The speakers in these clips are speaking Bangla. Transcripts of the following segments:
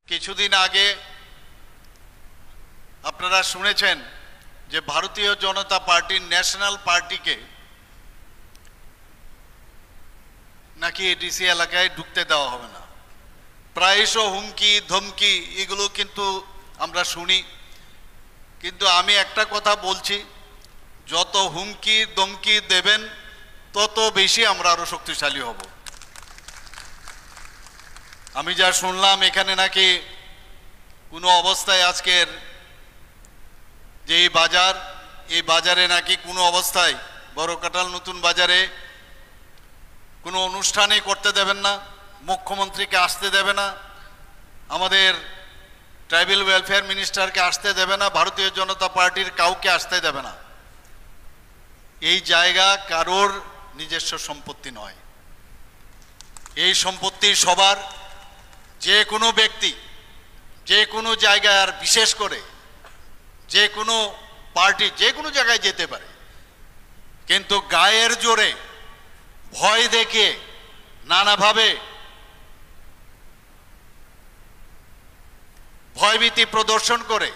কিছুদিন আগে আপনারা শুনেছেন যে ভারতীয় জনতা পার্টির ন্যাশনাল পার্টিকে নাকি এডিসি এলাকায় ঢুকতে দেওয়া হবে না। প্রায়শই হুমকি ধমকি এগুলো কিন্তু আমরা শুনি, কিন্তু আমি একটা কথা বলছি, যত হুমকি ধমকি দেবেন তত বেশি আমরা আরো শক্তিশালী হব। আমি যা শুনলাম এখানে নাকি কোনো অবস্থায় আজকের যে এই বাজারে নাকি কোনো অবস্থায় বড়কাটাল নতুন বাজারে কোনো অনুষ্ঠানই করতে দেবেন না, মুখ্যমন্ত্রীকে আসতে দেবে না, আমাদের ট্রাইবাল ওয়েলফেয়ার মিনিস্টারকে আসতে দেবে না, ভারতীয় জনতা পার্টির কাউকে আসতে দেবে না। এই জায়গা কারোর নিজস্ব সম্পত্তি নয়, এই সম্পত্তি সবার। যে কোনো ব্যক্তি যে কোনো জায়গায়, আর বিশেষ করে যে কোনো পার্টি যে কোনো জায়গায় যেতে পারে, কিন্তু গায়ের জোরে ভয় দেখিয়ে নানাভাবে ভয়ভীতি প্রদর্শন করে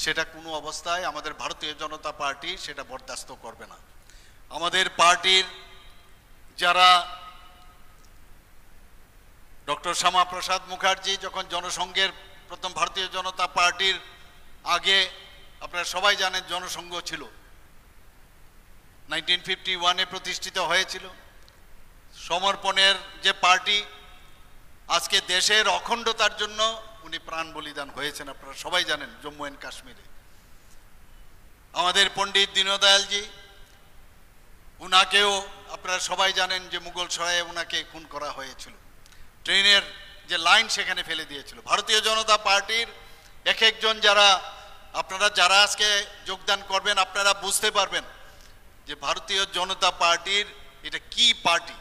সেটা কোনো অবস্থায় আমাদের ভারতীয় জনতা পার্টি সেটা বরদাস্ত করবে না। আমাদের পার্টির যারা ডক্টর শ্যামাপ্রসাদ মুখার্জি যখন জনসংঘের প্রথম ভারতীয় জনতা পার্টির আগে আপনারা সবাই জানেন জনসংঘ ছিল, 1951-এ প্রতিষ্ঠিত হয়েছিল। সমর্পণের যে পার্টি, আজকে দেশের অখণ্ডতার জন্য উনি প্রাণ বলিদান হয়েছেন, আপনারা সবাই জানেন, জম্মু অ্যান্ড কাশ্মীরে। আমাদের পণ্ডিত দীনদয়ালজি, উনাকেও আপনারা সবাই জানেন যে মুঘল সরায়ে উনাকে খুন করা হয়েছিল, ট্রেনের যে লাইন সেখানে ফেলে দিয়েছিল। ভারতীয় জনতা পার্টির এক একজন আপনারা যারা আজকে যোগদান করবেন, আপনারা বুঝতে পারবেন যে ভারতীয় জনতা পার্টির এটা কি পার্টি।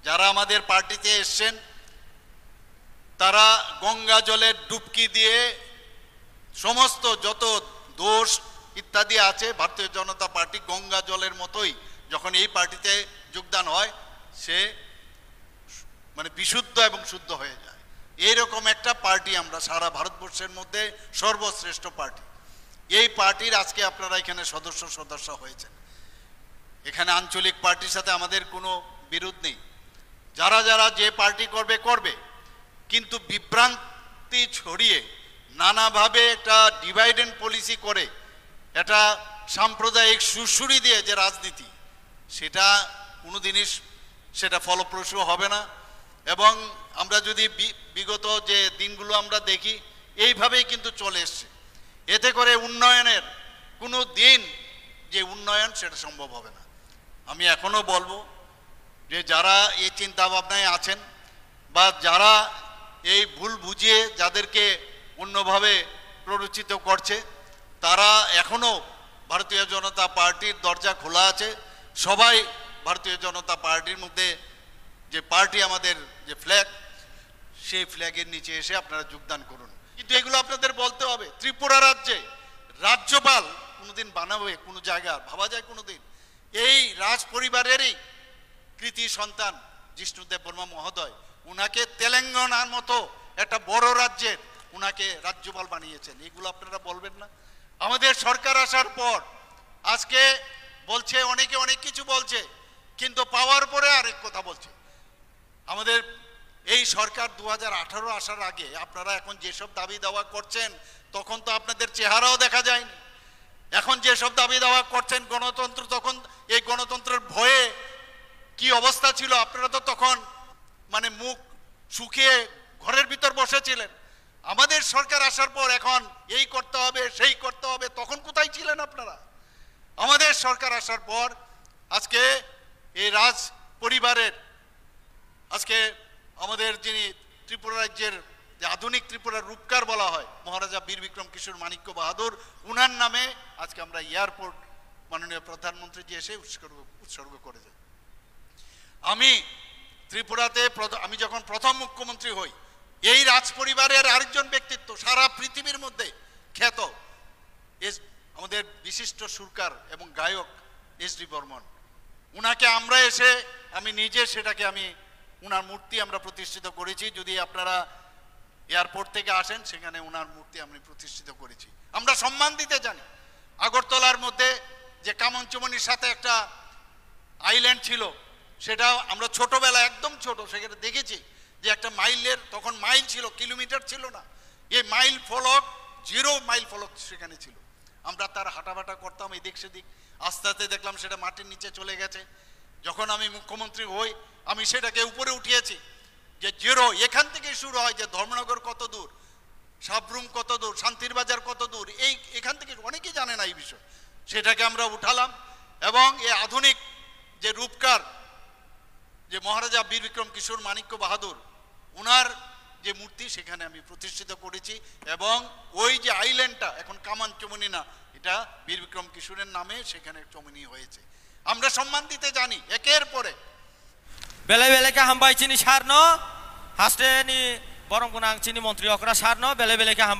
যারা আমাদের পার্টিতে এসছেন তারা গঙ্গা জলের ডুবকি দিয়ে সমস্ত যত দোষ ইত্যাদি আছে, ভারতীয় জনতা পার্টি গঙ্গা জলের মতোই যখন এই পার্টিতে যোগদান হয় সে মানে বিশুদ্ধ এবং শুদ্ধ হয়ে যায়। এইরকম একটা পার্টি আমরা সারা ভারতবর্ষের মধ্যে সর্বশ্রেষ্ঠ পার্টি। এই পার্টির আজকে আপনারা এখানে সদস্য হয়েছেন। এখানে আঞ্চলিক পার্টির সাথে আমাদের কোনো বিরোধ নেই, যারা যারা যে পার্টি করবে, কিন্তু বিভ্রান্তি ছড়িয়ে নানাভাবে একটা ডিভাইড অ্যান্ড পলিসি করে এটা সাম্প্রদায়িক সুরসুরি দিয়ে যে রাজনীতি, সেটা কোনোদিনই সেটা ফলপ্রসূ হবে না। এবং আমরা যদি বিগত যে দিনগুলো আমরা দেখি, এইভাবেই কিন্তু চলে এসছে। এতে করে উন্নয়নের কোনো দিন যে উন্নয়ন সেটা সম্ভব হবে না। আমি এখনো বলবো যে যারা এই চিন্তা ভাবনায় আছেন বা যারা এই ভুল বুঝিয়ে যাদেরকে অন্যভাবে প্ররোচিত করছে, তারা এখনো ভারতীয় জনতা পার্টির দরজা খোলা আছে। সবাই ভারতীয় জনতা পার্টির মধ্যে যে পার্টি আমাদের যে ফ্ল্যাগ, সেই ফ্ল্যাগের নিচে এসে আপনারা যোগদান করুন। কিন্তু এগুলো আপনাদের বলতে হবে। ত্রিপুরা রাজ্যে রাজ্যপাল কোনোদিন বানাবে কোনো জায়গা ভাবা যায় কোনোদিন? এই রাজ পরিবারেরই কৃতি সন্তান জিষ্ণুদেব বর্মা মহোদয়, উনাকে তেলেঙ্গানার মতো একটা বড় রাজ্যের উনাকে রাজ্যপাল বানিয়েছেন। এগুলো আপনারা বলবেন না? আমাদের সরকার আসার পর আজকে বলছে অনেকে অনেক কিছু বলছে, কিন্তু পাওয়ার পরে আরেক কথা বলছে। আমাদের এই সরকার 2018 আসার আগে আপনারা এখন যেসব দাবি দাওয়া করছেন, তখন তো আপনাদের চেহারাও দেখা যায়নি। এখন যেসব দাবি দাওয়া করছেন গণতন্ত্র, তখন এই গণতন্ত্রের ভয়ে কি অবস্থা ছিল, আপনারা তো তখন মানে মুখ শুকিয়ে ঘরের ভিতর বসেছিলেন। আমাদের সরকার আসার পর এখন এই করতে হবে সেই করতে হবে, তখন কোথায় ছিলেন আপনারা? আমাদের সরকার আসার পর আজকে এই রাজ পরিবারের, আজকে আমাদের যিনি ত্রিপুরা রাজ্যের যে আধুনিক ত্রিপুরার রূপকার বলা হয় মহারাজা বীর বিক্রম কিশোর মাণিক্য বাহাদুর, উনার নামে আজকে আমরা এয়ারপোর্ট মাননীয় প্রধানমন্ত্রীজি এসে উৎসর্গ করে যায়। আমি ত্রিপুরাতে আমি যখন প্রথম মুখ্যমন্ত্রী হই, এই রাজ পরিবারের আরেকজন ব্যক্তিত্ব সারা পৃথিবীর মধ্যে খ্যাত আমাদের বিশিষ্ট সুরকার এবং গায়ক এস.ডি. বর্মন, উনাকে আমরা এসে আমি নিজে সেটাকে উনার মূর্তি আমরা প্রতিষ্ঠিত করেছি। যদি আপনারা এয়ারপোর্ট থেকে আসেন, সেখানে ওনার মূর্তি আমি প্রতিষ্ঠিত করেছি। আমরা সম্মান দিতে জানি। আগরতলার মধ্যে যে কামঞ্চমনির সাথে একটা আইল্যান্ড ছিল, সেটা আমরা ছোটবেলা, একদম ছোট, সেখানে দেখেছি যে একটা মাইলের, তখন মাইল ছিল, কিলোমিটার ছিল না, এই মাইল ফলক, 0 মাইল ফলক সেখানে ছিল। আমরা তার হাঁটাবাটা করতাম এদিক সেদিক। আস্তে আস্তে দেখলাম সেটা মাটির নিচে চলে গেছে। যখন আমি মুখ্যমন্ত্রী হই, আমি সেটাকে উপরে উঠিয়েছি যে 0 এখান থেকে শুরু হয়, যে ধর্মনগর কত দূর, সাবরুম কত দূর, শান্তির বাজার কত দূর, এখান থেকে অনেকেই জানে না এই বিষয়। সেটাকে আমরা উঠালাম এবং এই আধুনিক যে রূপকার, যে মহারাজা বীর বিক্রম কিশোর মাণিক্য বাহাদুর, ওনার যে মূর্তি সেখানে আমি প্রতিষ্ঠিত করেছি। এবং ওই যে আইল্যান্ডটা এখন কামান চমনি না, এটা বীর বিক্রম কিশোরের নামে সেখানে চমনি হয়েছে। আমরা সম্মান দিতে জানি একের পরে। বেলে বেলেকে হামবাই চিনি সারনো হাসতে নি বরং কোন চিনি মন্ত্রী অকরা সারনো বেলে বেলেকে হামবাই